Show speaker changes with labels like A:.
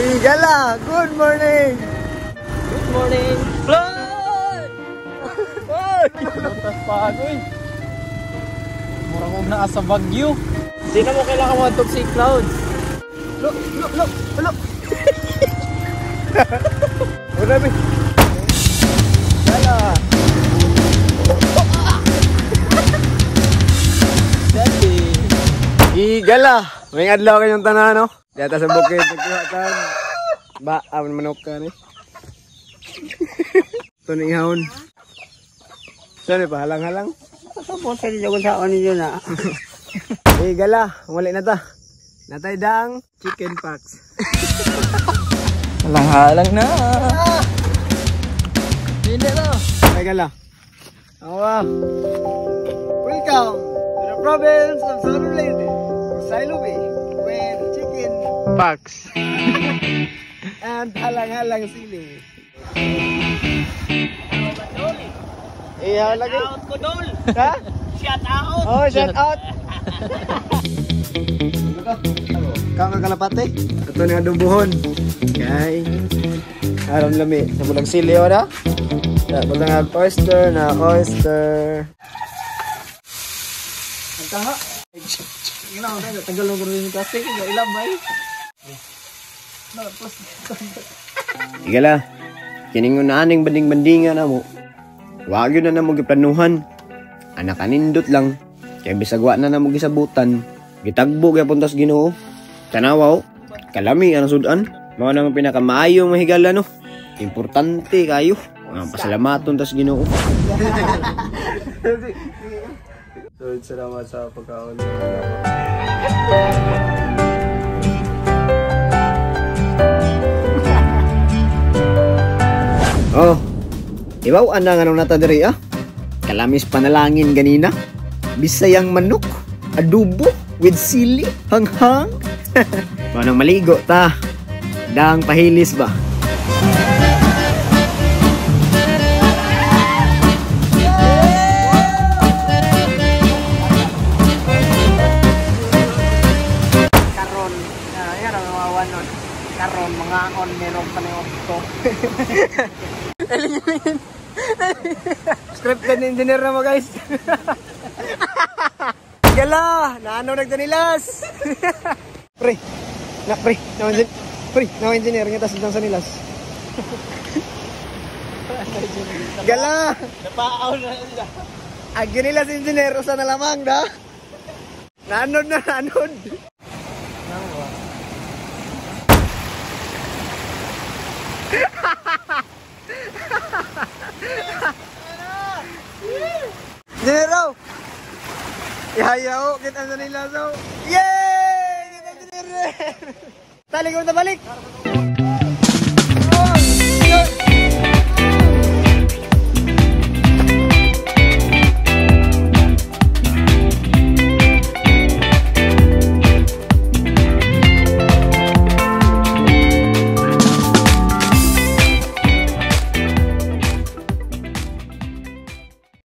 A: Igala, good morning!
B: Good morning! Flood!
A: Ay!
B: Lutas pagoy! Mura kong naa sa Bagyo. Sino mo kailangan mo itong si Clouds?
A: Look! Wala ba? Igala!
B: Daddy!
A: Igala! May adlaw kayong tanan, no? Data sa bukid, nagkuhatan. Ba, awan manok ka ni. Ito na ihawon. Saan pa? Halang-halang?
B: Pasabot sa diyo sa ano yun ah.
A: Igala, wala na ta. Natay dang chicken packs.
B: Halang-halang na! Hindi na!
A: Igala. Oh, wow. Welcome to the province of Southern Leyte, Sailubi, with chicken packs and halang-halang sili. Iya lagi.
B: Shout out ko dol!
A: Ha?
B: Shout out!
A: Oh, shout out. Kang kalapate. Ito ni adobohon. Kay aram lami sa bulang sili ora. Sa bulang oyster na oyster. Ang taha. Ina na tanggal mo rin yung plastic, ilam bay. Igala. Kining unaning banding-bandingan na mo. Wag yun na mo giplanuhan. Anak kanindot lang. Kaya bisagwa na mo gisabutan. Gitagbo gyapon tas Ginoo. Tanawa kalami ang sudan. Mao nang pinakamaayong mahigala no. Importante kayo. Mga pasalamaton tas Ginoo. So, salamat sa pagkaon. Oh. Ibaw ana nga nung nata diri ah. Kalamis panalangin ganina. Bisayang manok, adobo with sili, hanghang. Manang maligo ta. Dang pahilis ba?
B: Karon, yan ang mga wanon. Karon, mga on meron pa na yung to.
A: Script ka ni engineer na mo guys. Gala, naano nagdanilas. Pre, na engineer nga tas sa nilas. Gala,
B: Napaaw na nila.
A: agi nilas engineer usa na lamang da. Naanod. Engineer! Ihayaw, kita sa nila so. Yay! Kita engineer! Tali ko na balik! Oh,